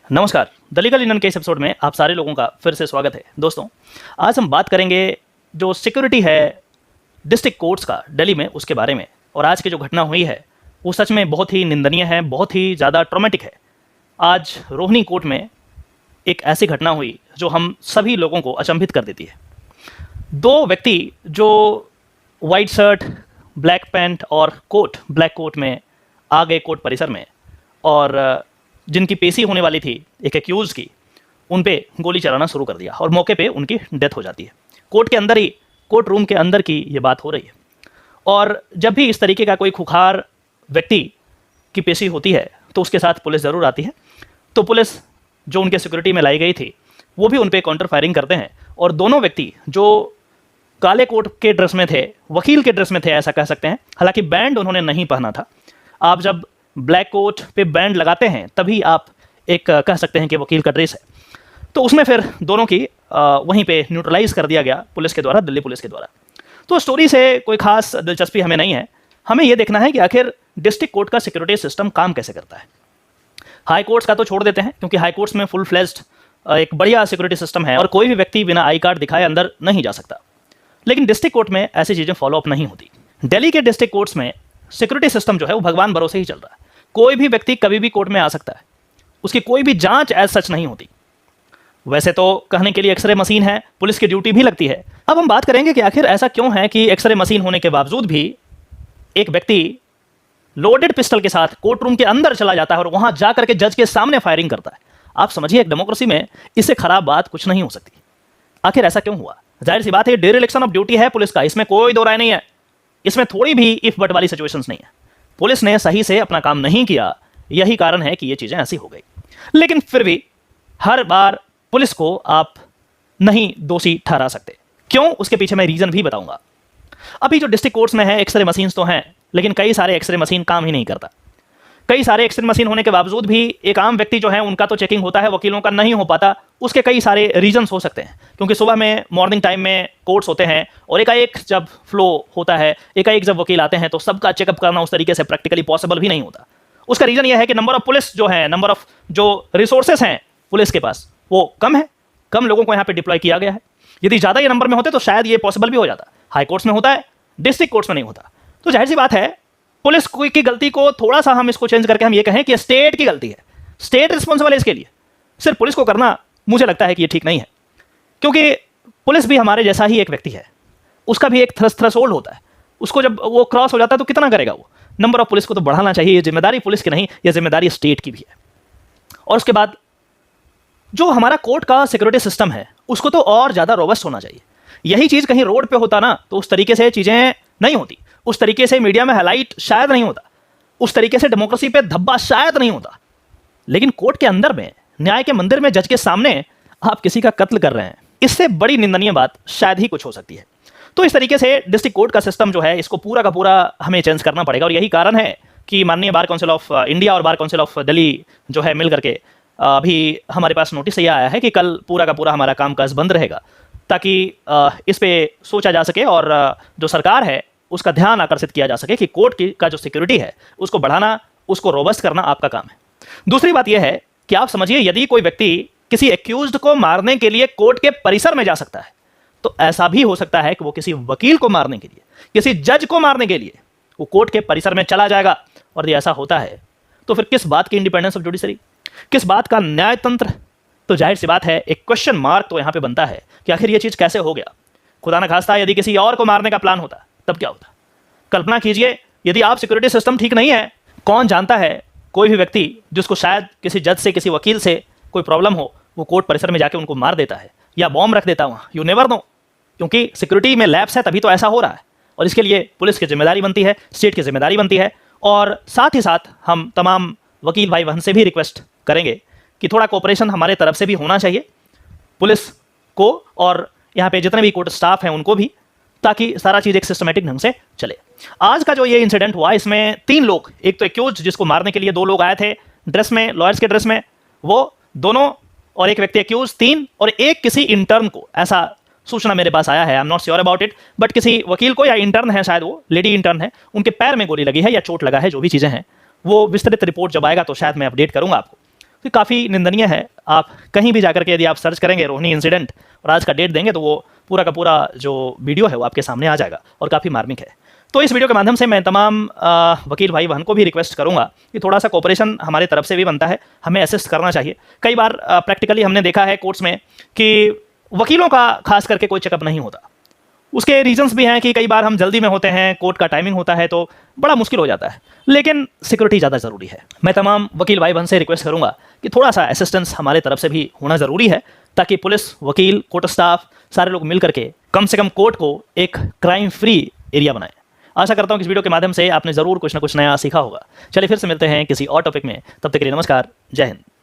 नमस्कार। The legal Indian के इस एपिसोड में आप सारे लोगों का फिर से स्वागत है। दोस्तों, आज हम बात करेंगे जो सिक्योरिटी है डिस्ट्रिक्ट कोर्ट्स का दिल्ली में, उसके बारे में। और आज की जो घटना हुई है वो सच में बहुत ही निंदनीय है, बहुत ही ज़्यादा ट्रॉमेटिक है। आज रोहिणी कोर्ट में एक ऐसी घटना हुई जो हम सभी लोगों को अचंभित कर देती है। दो व्यक्ति जो वाइट शर्ट, ब्लैक पैंट और कोट, ब्लैक कोट में आ गए कोर्ट परिसर में, और जिनकी पेशी होने वाली थी एक एक्यूज की, उन पे गोली चलाना शुरू कर दिया और मौके पे उनकी डेथ हो जाती है। कोर्ट के अंदर ही, कोर्ट रूम के अंदर की ये बात हो रही है। और जब भी इस तरीके का कोई खुखार व्यक्ति की पेशी होती है तो उसके साथ पुलिस ज़रूर आती है। तो पुलिस जो उनके सिक्योरिटी में लाई गई थी वो भी उन पे काउंटर फायरिंग करते हैं। और दोनों व्यक्ति जो काले कोट के ड्रेस में थे, वकील के ड्रेस में थे ऐसा कह सकते हैं, हालांकि बैंड उन्होंने नहीं पहना था। आप जब ब्लैक कोट पे बैंड लगाते हैं तभी आप एक कह सकते हैं कि वकील का ड्रेस है। तो उसमें फिर दोनों की वहीं पे न्यूट्रलाइज कर दिया गया पुलिस के द्वारा, दिल्ली पुलिस के द्वारा। तो स्टोरी से कोई खास दिलचस्पी हमें नहीं है। हमें यह देखना है कि आखिर डिस्ट्रिक्ट कोर्ट का सिक्योरिटी सिस्टम काम कैसे करता है। हाई कोर्ट्स का तो छोड़ देते हैं क्योंकि हाई कोर्ट्स में फुल फ्लेज्ड एक बढ़िया सिक्योरिटी सिस्टम है और कोई भी व्यक्ति बिना आई कार्ड दिखाए अंदर नहीं जा सकता। लेकिन डिस्ट्रिक्ट कोर्ट में ऐसी चीज़ें फॉलो अप नहीं होती। दिल्ली के डिस्ट्रिक्ट कोर्ट्स में सिक्योरिटी सिस्टम जो है वो भगवान भरोसे ही चल रहा है। कोई भी व्यक्ति कभी भी कोर्ट में आ सकता है, उसकी कोई भी जांच एज सच नहीं होती। वैसे तो कहने के लिए एक्सरे मशीन है, पुलिस की ड्यूटी भी लगती है। अब हम बात करेंगे कि आखिर ऐसा क्यों है कि एक्सरे मशीन होने के बावजूद भी एक व्यक्ति लोडेड पिस्टल के साथ कोर्ट रूम के अंदर चला जाता है और वहां जाकर के जज के सामने फायरिंग करता है। आप समझिए, एक डेमोक्रेसी में इससे खराब बात कुछ नहीं हो सकती। आखिर ऐसा क्यों हुआ? जाहिर सी बात है, डिरेक्शन ऑफ ड्यूटी है पुलिस का, इसमें कोई दो राय नहीं है। इसमें थोड़ी भी इफ बट वाली सिचुएशंस नहीं है। पुलिस ने सही से अपना काम नहीं किया, यही कारण है कि ये चीजें ऐसी हो गई। लेकिन फिर भी हर बार पुलिस को आप नहीं दोषी ठहरा सकते। क्यों, उसके पीछे मैं रीजन भी बताऊंगा। अभी जो डिस्ट्रिक्ट कोर्ट्स में है एक्सरे मशीन तो हैं, लेकिन कई सारे एक्सरे मशीन काम ही नहीं करता। कई सारे एक्सरे मशीन होने के बावजूद भी एक आम व्यक्ति जो है उनका तो चेकिंग होता है, वकीलों का नहीं हो पाता। उसके कई सारे रीजंस हो सकते हैं, क्योंकि सुबह में मॉर्निंग टाइम में कोर्ट्स होते हैं और एकाएक जब फ्लो होता है, एकाएक जब वकील आते हैं तो सबका चेकअप करना उस तरीके से प्रैक्टिकली पॉसिबल भी नहीं होता। उसका रीजन यह है कि नंबर ऑफ पुलिस जो है, नंबर ऑफ जो रिसोर्सेस हैं पुलिस के पास वो कम है, कम लोगों को यहाँ पे डिप्लॉय किया गया है। यदि ज़्यादा ये नंबर में होते तो शायद ये पॉसिबल भी हो जाता। हाई कोर्ट्स में होता है, डिस्ट्रिक्ट कोर्ट्स में नहीं होता। तो जाहिर सी बात है, पुलिस की गलती को थोड़ा सा हम इसको चेंज करके हम ये कहें कि स्टेट की गलती है, स्टेट रिस्पॉन्सिबल है इसके लिए। सिर्फ पुलिस को करना मुझे लगता है कि ये ठीक नहीं है, क्योंकि पुलिस भी हमारे जैसा ही एक व्यक्ति है। उसका भी एक थ्रेशोल्ड होता है, उसको जब वो क्रॉस हो जाता है तो कितना करेगा वो। नंबर ऑफ पुलिस को तो बढ़ाना चाहिए, ये जिम्मेदारी पुलिस की नहीं, ये जिम्मेदारी स्टेट की भी है। और उसके बाद जो हमारा कोर्ट का सिक्योरिटी सिस्टम है उसको तो और ज़्यादा रोबस्ट होना चाहिए। यही चीज़ कहीं रोड पे होता ना तो उस तरीके से चीज़ें नहीं होती, उस तरीके से मीडिया में हाईलाइट शायद नहीं होता, उस तरीके से डेमोक्रेसी पे धब्बा शायद नहीं होता। लेकिन कोर्ट के अंदर में, न्याय के मंदिर में, जज के सामने आप किसी का कत्ल कर रहे हैं, इससे बड़ी निंदनीय बात शायद ही कुछ हो सकती है। तो इस तरीके से डिस्ट्रिक्ट कोर्ट का सिस्टम जो है इसको पूरा का पूरा हमें चेंज करना पड़ेगा। और यही कारण है कि माननीय बार काउंसिल ऑफ इंडिया और बार काउंसिल ऑफ दिल्ली जो है मिल करके अभी हमारे पास नोटिस ये आया है कि कल पूरा का पूरा हमारा कामकाज बंद रहेगा, ताकि इस पे सोचा जा सके और जो सरकार है उसका ध्यान आकर्षित किया जा सके कि कोर्ट की का जो सिक्योरिटी है उसको बढ़ाना, उसको रोबस्ट करना आपका काम है। दूसरी बात यह है कि आप समझिए, यदि कोई व्यक्ति किसी एक्यूज्ड को मारने के लिए कोर्ट के परिसर में जा सकता है तो ऐसा भी हो सकता है कि वो किसी वकील को मारने के लिए, किसी जज को मारने के लिए वो कोर्ट के परिसर में चला जाएगा। और यदि ऐसा होता है तो फिर किस बात की इंडिपेंडेंस ऑफ जुडिशरी, किस बात का न्याय तंत्र? तो जाहिर सी बात है, एक क्वेश्चन मार्क तो यहाँ पे बनता है कि आखिर ये चीज़ कैसे हो गया। खुदा न खास्ता यदि किसी और को मारने का प्लान होता तब क्या होता? कल्पना कीजिए, यदि आप सिक्योरिटी सिस्टम ठीक नहीं है, कौन जानता है कोई भी व्यक्ति जिसको शायद किसी जज से, किसी वकील से कोई प्रॉब्लम हो, वो कोर्ट परिसर में जाके उनको मार देता है या बॉम्ब रख देता वहाँ। यू नेवर नो, क्योंकि सिक्योरिटी में लैप्स है तभी तो ऐसा हो रहा है। और इसके लिए पुलिस की जिम्मेदारी बनती है, स्टेट की जिम्मेदारी बनती है। और साथ ही साथ हम तमाम वकील भाई बहन से भी रिक्वेस्ट करेंगे कि थोड़ा कोऑपरेशन हमारे तरफ से भी होना चाहिए पुलिस को, और यहाँ पे जितने भी कोर्ट स्टाफ हैं उनको भी, ताकि सारा चीज़ एक सिस्टमेटिक ढंग से चले। आज का जो ये इंसिडेंट हुआ इसमें 3 लोग, एक तो एक्यूज जिसको मारने के लिए 2 लोग आए थे ड्रेस में, लॉयर्स के ड्रेस में, वो दोनों, और एक व्यक्ति एक्यूज 3, और एक किसी इंटर्न को, ऐसा सूचना मेरे पास आया है, I am not sure about it, but किसी वकील को या इंटर्न है, शायद वो लेडी इंटर्न है, उनके पैर में गोली लगी है या चोट लगा है, जो भी चीज़ें हैं वो विस्तृत रिपोर्ट जब आएगा तो शायद मैं अपडेट करूंगा आपको। कि काफ़ी निंदनीय है। आप कहीं भी जाकर के यदि आप सर्च करेंगे रोहिणी इंसिडेंट और आज का डेट देंगे तो वो पूरा का पूरा जो वीडियो है वो आपके सामने आ जाएगा और काफ़ी मार्मिक है। तो इस वीडियो के माध्यम से मैं तमाम वकील भाई बहन को भी रिक्वेस्ट करूंगा कि थोड़ा सा कोऑपरेशन हमारे तरफ से भी बनता है, हमें असिस्ट करना चाहिए। कई बार प्रैक्टिकली हमने देखा है कोर्ट्स में कि वकीलों का खास करके कोई चेकअप नहीं होता। उसके रीजंस भी हैं कि कई बार हम जल्दी में होते हैं, कोर्ट का टाइमिंग होता है तो बड़ा मुश्किल हो जाता है, लेकिन सिक्योरिटी ज़्यादा ज़रूरी है। मैं तमाम वकील भाई बहन से रिक्वेस्ट करूंगा कि थोड़ा सा असिस्टेंस हमारे तरफ से भी होना ज़रूरी है, ताकि पुलिस, वकील, कोर्ट स्टाफ सारे लोग मिल करके कम से कम कोर्ट को एक क्राइम फ्री एरिया बनाएं। आशा करता हूं कि इस वीडियो के माध्यम से आपने ज़रूर कुछ ना कुछ नया सीखा होगा। चलिए फिर से मिलते हैं किसी और टॉपिक में, तब तक के लिए नमस्कार, जय हिंद।